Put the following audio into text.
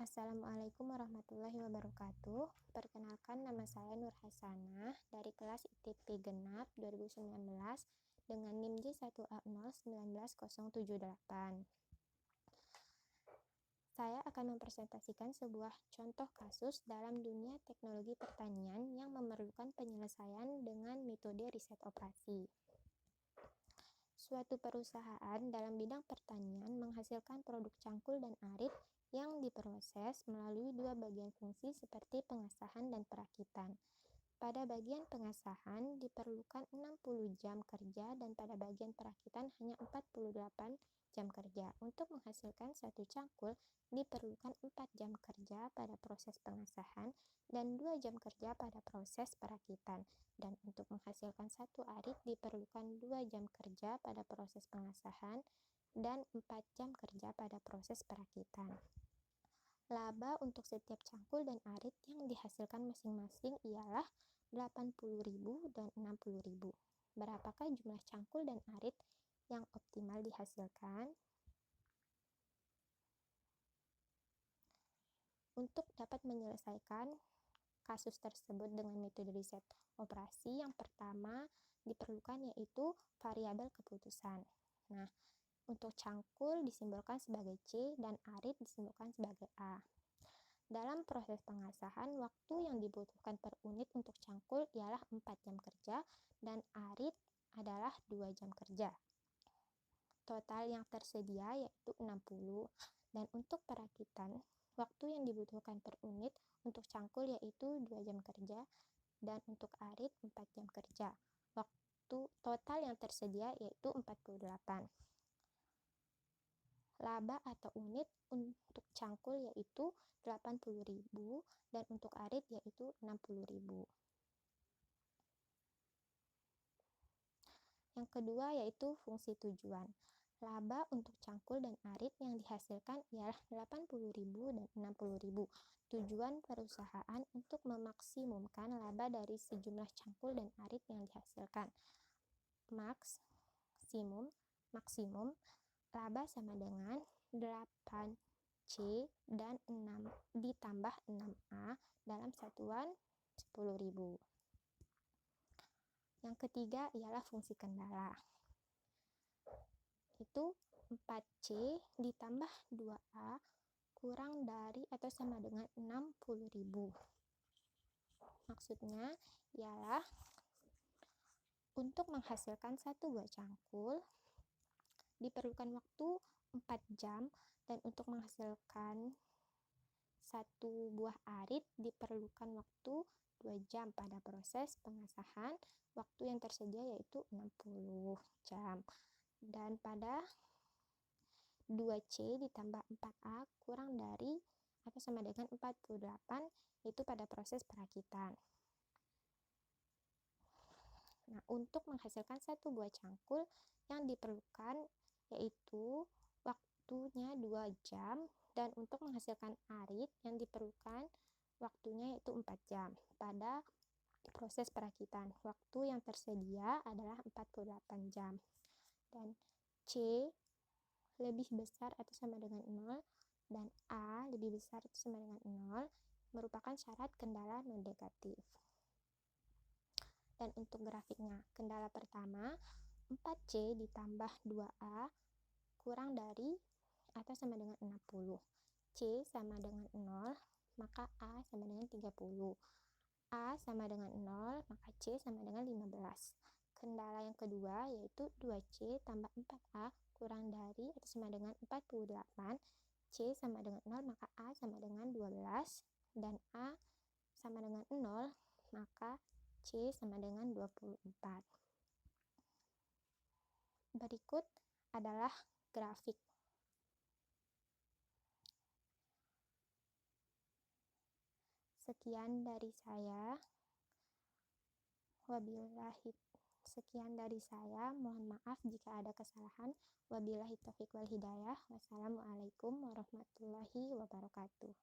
Assalamualaikum warahmatullahi wabarakatuh. Perkenalkan, nama saya Nur Hasanah dari kelas ITP Genap 2019 dengan NIM J1A01978. Saya akan mempresentasikan sebuah contoh kasus dalam dunia teknologi pertanian yang memerlukan penyelesaian dengan metode riset operasi. Suatu perusahaan dalam bidang pertanian menghasilkan produk cangkul dan arit yang diproses melalui dua bagian fungsi seperti pengasahan dan perakitan. Pada bagian pengasahan diperlukan 60 jam kerja dan pada bagian perakitan hanya 48 jam kerja. Untuk menghasilkan satu cangkul diperlukan 4 jam kerja pada proses pengasahan dan 2 jam kerja pada proses perakitan. Dan untuk menghasilkan satu arit diperlukan 2 jam kerja pada proses pengasahan dan 4 jam kerja pada proses perakitan. Laba untuk setiap cangkul dan arit yang dihasilkan masing-masing ialah 80.000 dan 60.000. Berapakah jumlah cangkul dan arit yang optimal dihasilkan? Untuk dapat menyelesaikan kasus tersebut dengan metode riset operasi, yang pertama diperlukan yaitu variabel keputusan. Nah, untuk cangkul disimbolkan sebagai C dan arit disimbolkan sebagai A. Dalam proses pengasahan, waktu yang dibutuhkan per unit untuk cangkul ialah 4 jam kerja dan arit adalah 2 jam kerja. Total yang tersedia yaitu 60. Dan untuk perakitan, waktu yang dibutuhkan per unit untuk cangkul yaitu 2 jam kerja dan untuk arit 4 jam kerja. Waktu total yang tersedia yaitu 48. Laba atau unit untuk cangkul yaitu 80.000 dan untuk arit yaitu 60.000. Yang kedua yaitu fungsi tujuan. Laba untuk cangkul dan arit yang dihasilkan ialah 80.000 dan 60.000. Tujuan perusahaan untuk memaksimumkan laba dari sejumlah cangkul dan arit yang dihasilkan. Maksimum laba sama dengan 8C dan 6 ditambah 6A dalam satuan 10.000. Yang ketiga ialah fungsi kendala. Itu 4C ditambah 2A kurang dari atau sama dengan 60.000. Maksudnya ialah untuk menghasilkan satu buah cangkul diperlukan waktu 4 jam dan untuk menghasilkan satu buah arit diperlukan waktu 2 jam pada proses pengasahan. Waktu yang tersedia yaitu 60 jam. Dan pada 2C ditambah 4A kurang dari atau sama dengan 48 itu pada proses perakitan. Nah, untuk menghasilkan satu buah cangkul yang diperlukan yaitu waktunya 2 jam dan untuk menghasilkan arit yang diperlukan waktunya yaitu 4 jam. Pada proses perakitan, waktu yang tersedia adalah 48 jam. Dan C lebih besar atau sama dengan 0 dan A lebih besar atau sama dengan 0 merupakan syarat kendala non negatif. Dan untuk grafiknya, kendala pertama 4C ditambah 2A kurang dari atau sama dengan 60. C sama dengan 0, maka A sama dengan 30. A sama dengan 0, maka C sama dengan 15. Kendala yang kedua yaitu 2C tambah 4A kurang dari atau sama dengan 48. C sama dengan 0, maka A sama dengan 12. Dan A sama dengan 0, maka C sama dengan 24. Berikut adalah grafik. Sekian dari saya. Mohon maaf jika ada kesalahan. Wabillahi taufiq wal hidayah. Wassalamualaikum warahmatullahi wabarakatuh.